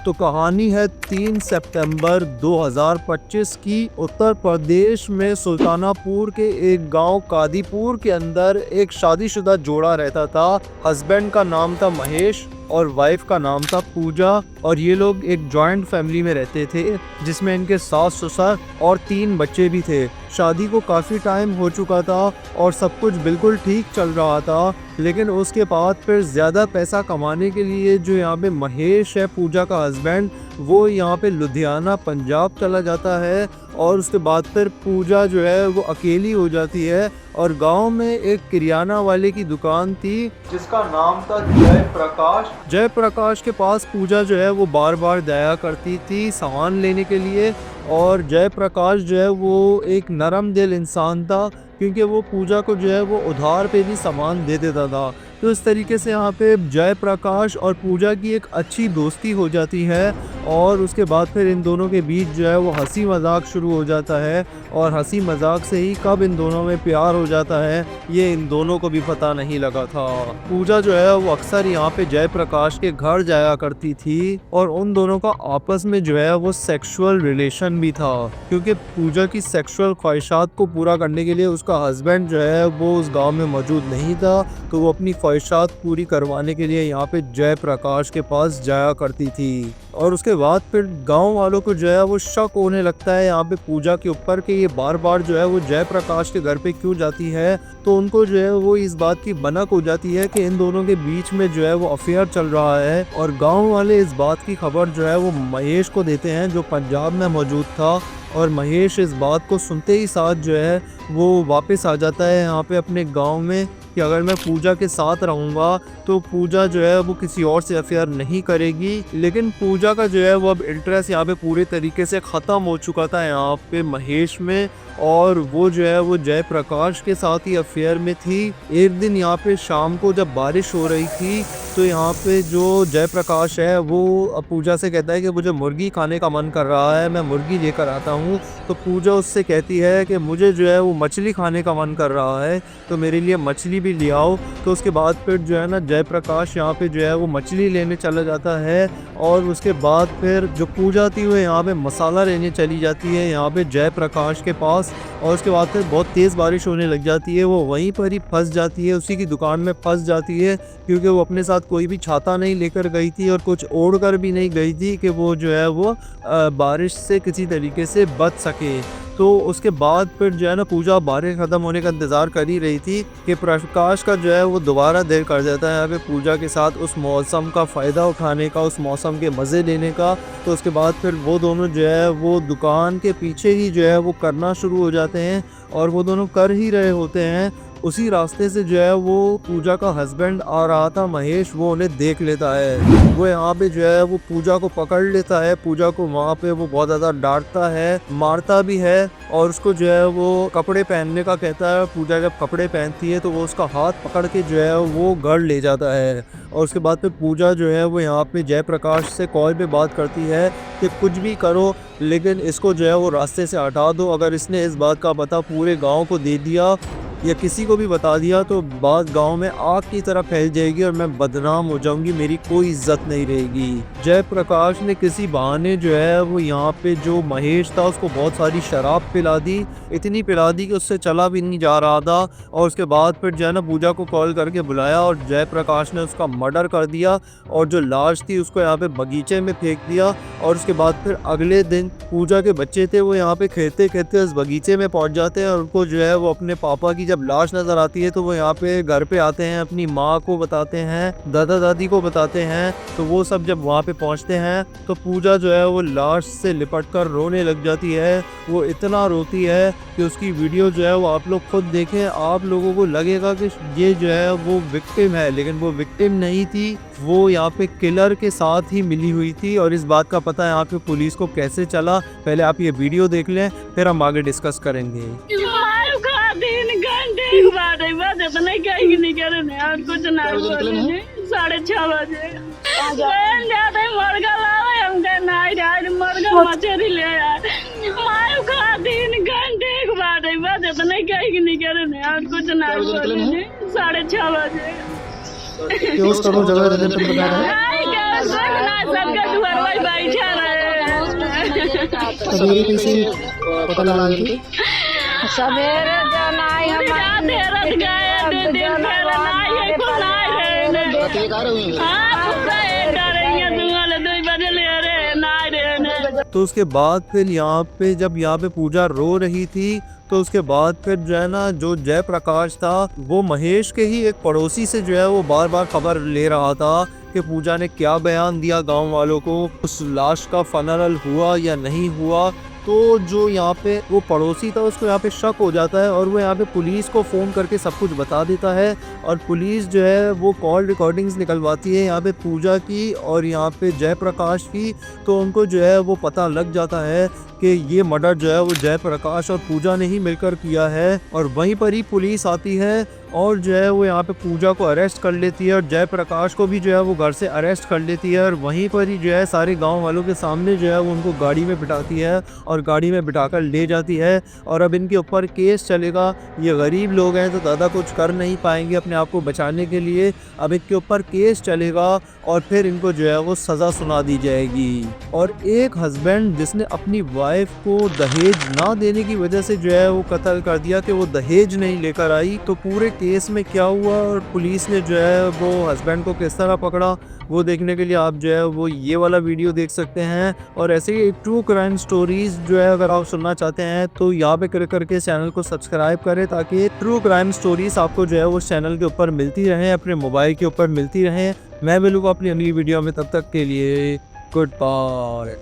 तो कहानी है 3 सितंबर 2025 की। उत्तर प्रदेश में सुल्तानापुर के एक गांव कादीपुर के अंदर एक शादीशुदा जोड़ा रहता था। हस्बैंड का नाम था महेश और वाइफ का नाम था पूजा, और ये लोग एक जॉइंट फैमिली में रहते थे जिसमें इनके सास ससुर और 3 बच्चे भी थे। शादी को काफ़ी टाइम हो चुका था और सब कुछ बिल्कुल ठीक चल रहा था, लेकिन उसके बाद फिर ज़्यादा पैसा कमाने के लिए जो यहाँ पे महेश है, पूजा का हस्बैंड, वो यहाँ पे लुधियाना पंजाब चला जाता है। और उसके बाद फिर पूजा जो है वो अकेली हो जाती है और गांव में एक किराना वाले की दुकान थी जिसका नाम था जयप्रकाश। जयप्रकाश के पास पूजा जो है वो बार बार जाया करती थी सामान लेने के लिए। और जयप्रकाश जो है वो एक नरम दिल इंसान था, क्योंकि वो पूजा को जो है वो उधार पे भी सामान दे देता था। तो इस तरीके से यहाँ पे जयप्रकाश और पूजा की एक अच्छी दोस्ती हो जाती है और उसके बाद फिर इन दोनों के बीच जो है वो हंसी मजाक शुरू हो जाता है। और हंसी मजाक से ही कब इन दोनों में प्यार हो जाता है ये इन दोनों को भी पता नहीं लगा था। पूजा जो है वो अक्सर यहाँ पे जयप्रकाश के घर जाया करती थी और उन दोनों का आपस में जो है वो सेक्सुअल रिलेशन भी था, क्योंकि पूजा की सेक्सुअल ख्वाहिशात को पूरा करने के लिए उसका हस्बैंड जो है वो उस गाँव में मौजूद नहीं था, तो वो अपनी ख्वाहिशात पूरी करवाने के लिए यहाँ पे जयप्रकाश के पास जाया करती थी। और उसके बाद फिर गांव वालों को जो है वो शक होने लगता है यहाँ पे पूजा के ऊपर कि ये बार बार जो है वो जयप्रकाश के घर पे क्यों जाती है। तो उनको जो है वो इस बात की भनक हो जाती है कि इन दोनों के बीच में जो है वो अफेयर चल रहा है। और गाँव वाले इस बात की खबर जो है वो महेश को देते हैं जो पंजाब में मौजूद था। और महेश इस बात को सुनते ही साथ जो है वो वापस आ जाता है यहाँ पे अपने गांव में कि अगर मैं पूजा के साथ रहूँगा तो पूजा जो है वो किसी और से अफेयर नहीं करेगी। लेकिन पूजा का जो है वो अब इंटरेस्ट यहाँ पे पूरे तरीके से ख़त्म हो चुका था यहाँ पे महेश में, और वो जो है वो जयप्रकाश के साथ ही अफेयर में थी। एक दिन यहाँ पे शाम को जब बारिश हो रही थी तो यहाँ पे जो जयप्रकाश है वो पूजा से कहता है कि मुझे मुर्गी खाने का मन कर रहा है, मैं मुर्गी लेकर आता हूँ। तो पूजा उससे कहती है कि मुझे जो है वो मछली खाने का मन कर रहा है, तो मेरे लिए मछली भी ले आओ। तो उसके बाद फिर जो है ना जयप्रकाश यहाँ पे जो है वो मछली लेने चला जाता है। और उसके बाद फिर जो पूजा थी वो यहाँ पे मसाला लेने चली जाती है यहाँ पे जयप्रकाश के पास। और उसके बाद फिर बहुत तेज़ बारिश होने लग जाती है, वो वहीं पर ही फंस जाती है, उसी की दुकान में फंस जाती है, क्योंकि वो अपने साथ कोई भी छाता नहीं लेकर गई थी और कुछ ओढ़ कर भी नहीं गई थी कि वो जो है वो बारिश से किसी तरीके से बच सके। तो उसके बाद फिर जो है ना पूजा बारिश ख़त्म होने का इंतज़ार कर ही रही थी कि प्रकाश का जो है वो दोबारा दिल कर जाता है यहाँ पे पूजा के साथ उस मौसम का फ़ायदा उठाने का, उस मौसम के मज़े लेने का। तो उसके बाद फिर वो दोनों जो है वो दुकान के पीछे ही जो है वो करना शुरू हो जाते हैं, और वो दोनों कर ही रहे होते हैं। उसी रास्ते से जो है वो पूजा का हस्बैंड आ रहा था महेश, वो उन्हें देख लेता है। वो यहाँ पे जो है वो पूजा को पकड़ लेता है, पूजा को वहाँ पे वो बहुत ज़्यादा डांटता है, मारता भी है, और उसको जो है वो कपड़े पहनने का कहता है। पूजा जब कपड़े पहनती है तो वो उसका हाथ पकड़ के जो है वो घर ले जाता है। और उसके बाद फिर पूजा जो है वो यहाँ पे जयप्रकाश से कॉल पे बात करती है कि कुछ भी करो लेकिन इसको जो है वो रास्ते से हटा दो। अगर इसने इस बात का पता पूरे गाँव को दे दिया या किसी को भी बता दिया तो बात गांव में आग की तरह फैल जाएगी और मैं बदनाम हो जाऊंगी, मेरी कोई इज्जत नहीं रहेगी। जयप्रकाश ने किसी बहाने जो है वो यहाँ पे जो महेश था उसको बहुत सारी शराब पिला दी, इतनी पिला दी कि उससे चला भी नहीं जा रहा था। और उसके बाद फिर जो है ना पूजा को कॉल करके बुलाया और जयप्रकाश ने उसका मर्डर कर दिया और जो लाश थी उसको यहाँ पे बगीचे में फेंक दिया। और उसके बाद फिर अगले दिन पूजा के बच्चे थे वो यहाँ पे खेलते खेलते उस बगीचे में पहुँच जाते हैं और उनको जो है वो अपने पापा की जब लाश नजर आती है तो वो यहाँ पे घर पे आते हैं, अपनी माँ को बताते हैं, दादा दादी को बताते हैं। तो वो सब जब वहाँ पे पहुँचते हैं तो पूजा जो है वो लाश से लिपट कर रोने लग जाती है। वो इतना रोती है कि उसकी वीडियो जो है वो आप लोग खुद देखें, आप लोगों को लगेगा कि ये जो है वो विक्टिम है, लेकिन वो विक्टिम नहीं थी, वो यहाँ पे किलर के साथ ही मिली हुई थी। और इस बात का पता यहाँ पे पुलिस को कैसे चला, पहले आप ये वीडियो देख लें फिर हम आगे डिस्कस करेंगे। और कुछ ना 6:30 बजे मुर्गा लावे हम मुर्गा मछली ले मायू का 3 घंटे के बाद बजे नहीं कहीं नहीं करे और कुछ ना 6:30 बजे जगह सबका दुआर भाई सवेरे कैसे पता लगा कि सवेरे जन आई रात रत गए 2 दिन पहले नाई को नाई रहे रात ये कार हुई हां पूरा डर रही 2 बजे ले रहे नाई रहे तो उसके बाद फिर यहाँ पे जब यहाँ पे पूजा रो रही थी तो उसके बाद फिर जो है ना जो जयप्रकाश था वो महेश के ही एक पड़ोसी से जो है वो बार बार खबर ले रहा था कि पूजा ने क्या बयान दिया गांव वालों को, उस लाश का फनरल हुआ या नहीं हुआ। तो जो यहाँ पे वो पड़ोसी था उसको यहाँ पे शक हो जाता है और वो यहाँ पे पुलिस को फ़ोन करके सब कुछ बता देता है और पुलिस जो है वो कॉल रिकॉर्डिंग्स निकलवाती है यहाँ पे पूजा की और यहाँ पे जयप्रकाश की। तो उनको जो है वो पता लग जाता है कि ये मर्डर जो है वो जयप्रकाश और पूजा ने ही मिलकर किया है और वहीं पर ही पुलिस आती है और जो है वो यहाँ पे पूजा को अरेस्ट कर लेती है और जयप्रकाश को भी जो है वो घर से अरेस्ट कर लेती है और वहीं पर ही जो है सारे गांव वालों के सामने जो है वो उनको गाड़ी में बिठाती है और गाड़ी में बिठाकर ले जाती है। और अब इनके ऊपर केस चलेगा। ये गरीब लोग हैं तो ज़्यादा कुछ कर नहीं पाएंगे अपने आप को बचाने के लिए। अब इनके ऊपर केस चलेगा और फिर इनको जो है वो सज़ा सुना दी जाएगी। और एक हस्बैंड जिसने अपनी वाइफ को दहेज ना देने की वजह से जो है वो कत्ल कर दिया कि वो दहेज नहीं लेकर आई, तो पूरे केस में क्या हुआ और पुलिस ने जो है वो हस्बैंड को किस तरह पकड़ा वो देखने के लिए आप जो है वो ये वाला वीडियो देख सकते हैं। और ऐसे ही ट्रू क्राइम स्टोरीज जो है अगर आप सुनना चाहते हैं तो यहाँ पे क्लिक करके चैनल को सब्सक्राइब करें ताकि ट्रू क्राइम स्टोरीज आपको जो है वो चैनल के ऊपर मिलती रहें, अपने मोबाइल के ऊपर मिलती रहें। मैं मिलूँगा अपनी अगली वीडियो में, तब तक के लिए गुड बाय।